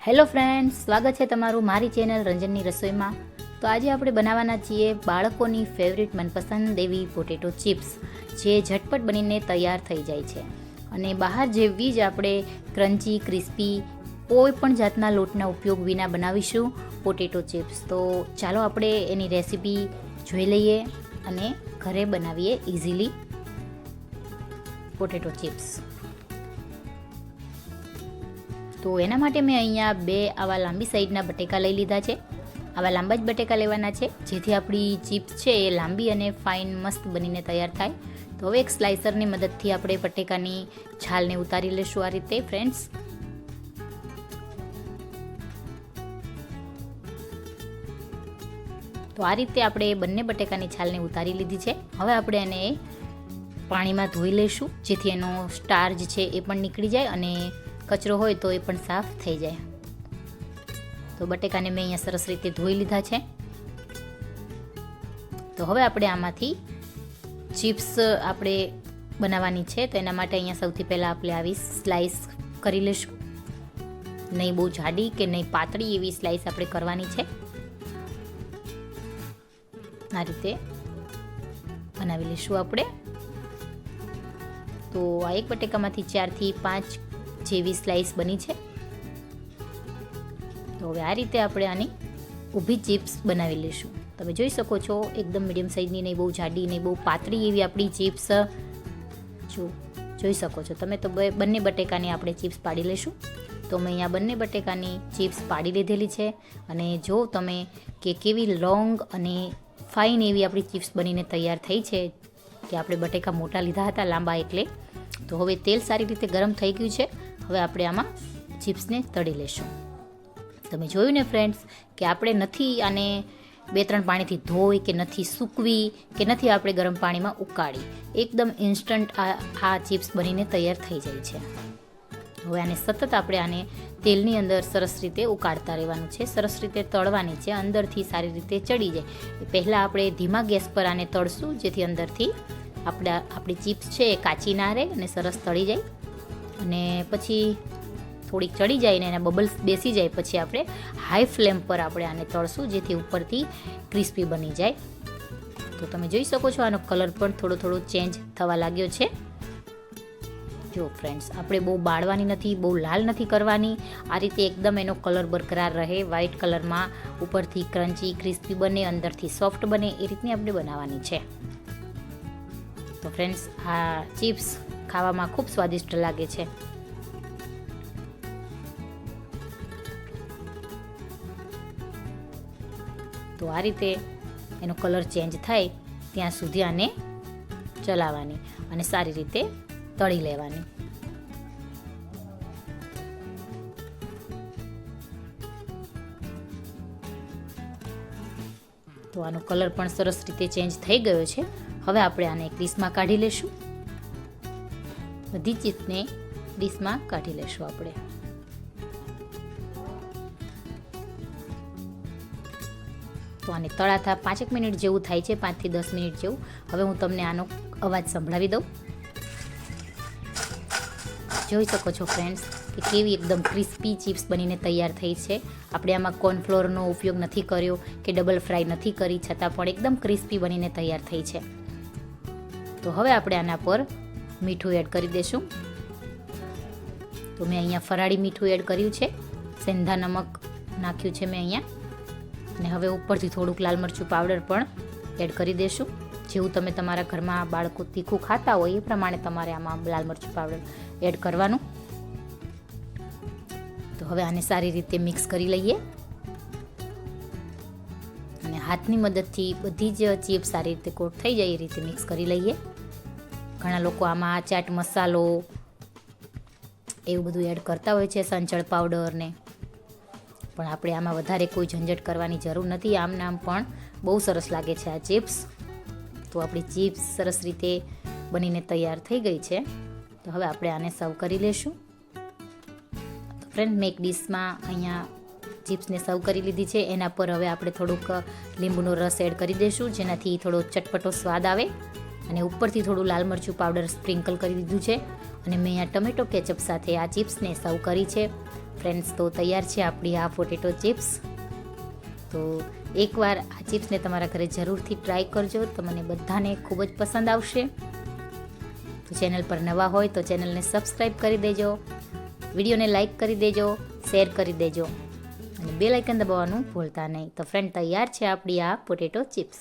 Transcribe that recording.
Hello friends, સ્વાગત છે તમારું મારી ચેનલ રંજનની રસોઈમાં. તો આજે આપણે બનાવવાના છીએ બાળકોની ફેવરિટ મનપસંદ એવી પોટેટો ચિપ્સ, જે ઝટપટ બનીને તૈયાર થઈ જાય છે અને બહાર જેવી જ આપણે ક્રન્ચી ક્રિસ્પી કોઈ પણ જાતના લોટના ઉપયોગ વિના બનાવીશું પોટેટો ચિપ્સ. તો ચાલો આપણે એની રેસીપી જોઈ લઈએ અને ઘરે બનાવીએ ઇઝીલી પોટેટો ચિપ્સ. તો એના માટે મેં અહીંયા 2 આવા લાંબી સાઈઝના બટેકા લઈ લીધા છે. આવા લાંબા જ બટેકા લેવાના છે, જેથી આપણી ચિપ્સ છે એ લાંબી અને ફાઇન મસ્ત બનીને તૈયાર થાય. તો હવે એક સ્લાઇસરની મદદથી આપણે બટેકાની છાલને ઉતારી લઈશું આ રીતે ફ્રેન્ડ્સ. તો આ રીતે આપણે બંને બટેકાની છાલને ઉતારી લીધી છે. હવે આપણે એને પાણીમાં ધોઈ લઈશું, જેથી એનો સ્ટાર્ચ છે એ પણ નીકળી જાય અને કચરો હોય તો એ પણ સાફ થઈ જાય. તો બટેકાને મેં અહીંયા સરસ રીતે ધોઈ લીધા છે. તો હવે આપણે આમાંથી ચિપ્સ આપણે બનાવવાની છે. તો એના માટે અહીંયા સૌથી પહેલાં આપણે આવી સ્લાઈસ કરી લઈશું. નહીં બહુ જાડી કે નહીં પાતળી એવી સ્લાઈસ આપણે કરવાની છે. આ રીતે બનાવી લઈશું આપણે. તો આ એક બટેકામાંથી 4 થી 5 જેવી સ્લાઈસ બની છે. તો હવે આ રીતે આપણે આની ઊભી ચિપ્સ બનાવી લઈશું. તમે જોઈ શકો છો, એકદમ મીડિયમ સાઈઝની, નહીં બહુ જાડી નહીં બહુ પાતળી એવી આપણી ચિપ્સ જોઈ શકો છો તમે. તો બંને બટેકાની આપણે ચિપ્સ પાડી લઈશું. તો મેં અહીંયા બંને બટેકાની ચિપ્સ પાડી લીધેલી છે અને જો તમે કે કેવી લોંગ અને ફાઇન એવી આપણી ચિપ્સ બનીને તૈયાર થઈ છે, કે આપણે બટેકા મોટા લીધા હતા લાંબા એટલે. તો હવે તેલ સારી રીતે ગરમ થઈ ગયું છે. હવે આપણે આમાં ચિપ્સને તળી લઈશું. તમે જોયું ને ફ્રેન્ડ્સ, કે આપણે નથી આને 2-3 પાણીથી ધોઈ કે નથી સૂકવી કે નથી આપણે ગરમ પાણીમાં ઉકાળી, એકદમ ઇન્સ્ટન્ટ આ ચિપ્સ બનીને તૈયાર થઈ જાય છે. હવે આને સતત આપણે આને તેલની અંદર સરસ રીતે ઉકાળતા રહેવાનું છે, સરસ રીતે તળવાની છે, અંદરથી સારી રીતે ચડી જાય. પહેલાં આપણે ધીમા ગેસ પર આને તળશું, જેથી અંદરથી આપણી ચિપ્સ છે એ કાચી ના રહે અને સરસ તળી જાય. અને પછી થોડીક ચડી જાય ને એના બબલ્સ બેસી જાય પછી આપણે હાઈ ફ્લેમ પર આપણે આને તળશું, જેથી ઉપરથી ક્રિસ્પી બની જાય. તો તમે જોઈ શકો છો, આનો કલર પણ થોડો થોડો ચેન્જ થવા લાગ્યો છે. જો ફ્રેન્ડ્સ, આપણે બહુ બાળવાની નથી, બહુ લાલ નથી કરવાની. આ રીતે એકદમ એનો કલર બરકરાર રહે, વ્હાઇટ કલરમાં, ઉપરથી ક્રન્ચી ક્રિસ્પી બને, અંદરથી સોફ્ટ બને, એ રીતની આપણે બનાવવાની છે. તો ફ્રેન્ડ્સ, આ ચિપ્સ ખાવામાં ખૂબ સ્વાદિષ્ટ લાગે છે. તો આ રીતે એનો કલર ચેન્જ થાય ત્યાં સુધી આને ચલાવવાની અને સારી રીતે તળી લેવાની. તો આનો કલર પણ સરસ રીતે ચેન્જ થઈ ગયો છે. હવે આપણે આને એક ડીશમાં કાઢી લઈશું. બધી ચિપ્સને ડીશમાં કાઢી લઈશું આપણે. તો આને તળાતા 5 મિનિટ જેવું થાય છે, 5 થી 10 મિનિટ જેવું. હવે હું તમને આનો અવાજ સંભળાવી દઉં. જોઈ શકો છો ફ્રેન્ડ્સ, કે કેવી એકદમ ક્રિસ્પી ચિપ્સ બનીને તૈયાર થઈ છે. આપણે આમાં કોર્નફ્લોરનો ઉપયોગ નથી કર્યો કે ડબલ ફ્રાય નથી કરી, છતાં પણ એકદમ ક્રિસ્પી બનીને તૈયાર થઈ છે. તો હવે આપણે આના પર મીઠું એડ કરી દઈશું. તો મેં અહીંયા ફરાળી મીઠું એડ કર્યું છે, સેંધા નમક નાખ્યું છે મેં અહીંયા, અને હવે ઉપરથી થોડુંક લાલ મરચું પાવડર પણ એડ કરી દઈશું. જેવું તમે તમારા ઘરમાં બાળકો તીખું ખાતા હોય એ પ્રમાણે તમારે આમાં લાલ મરચું પાવડર એડ કરવાનું. તો હવે આને સારી રીતે મિક્સ કરી લઈએ અને હાથની મદદથી બધી જ ચિપ્સ સારી રીતે કોટ થઈ જાય એ રીતે મિક્સ કરી લઈએ. ઘણા લોકો આમાં ચાટ મસાલો એવું બધું એડ કરતા હોય છે, સંચળ પાવડર ને, પણ આપણે આમાં વધારે કોઈ ઝંઝટ કરવાની જરૂર નથી. આમ નામ પણ બહુ સરસ લાગે છે આ ચિપ્સ. તો આપણી ચિપ્સ સરસ રીતે બનીને તૈયાર થઈ ગઈ છે. તો હવે આપણે આને સર્વ કરી લઈશું. તો ફ્રેન્ડ, મેં એક ડીશમાં અહીંયા ચિપ્સને સર્વ કરી લીધી છે. એના પર હવે આપણે થોડુંક લીંબુનો રસ એડ કરી દઈશું, જેનાથી થોડો ચટપટો સ્વાદ આવે. અને ઉપરથી થોડું લાલ મરચું પાવડર સ્પ્રિંકલ કરી દીધું છે. અને મેં અહીંયા ટમેટો કેચઅપ સાથે આ ચિપ્સને સર્વ કરી છે. ફ્રેન્ડ્સ, તો તૈયાર છે આપણી આ પોટેટો ચિપ્સ. તો એકવાર આ ચિપ્સને તમારા ઘરે જરૂરથી ટ્રાય કરજો. તમને બધાને ખૂબ જ પસંદ આવશે. તો ચેનલ પર નવા હોય તો ચેનલને સબસ્ક્રાઈબ કરી દેજો, વિડીયોને લાઈક કરી દેજો, શેર કરી દેજો અને બેલ આઇકન દબાવવાનું ભૂલતા નહીં. તો ફ્રેન્ડ, તૈયાર છે આપણી આ પોટેટો ચિપ્સ.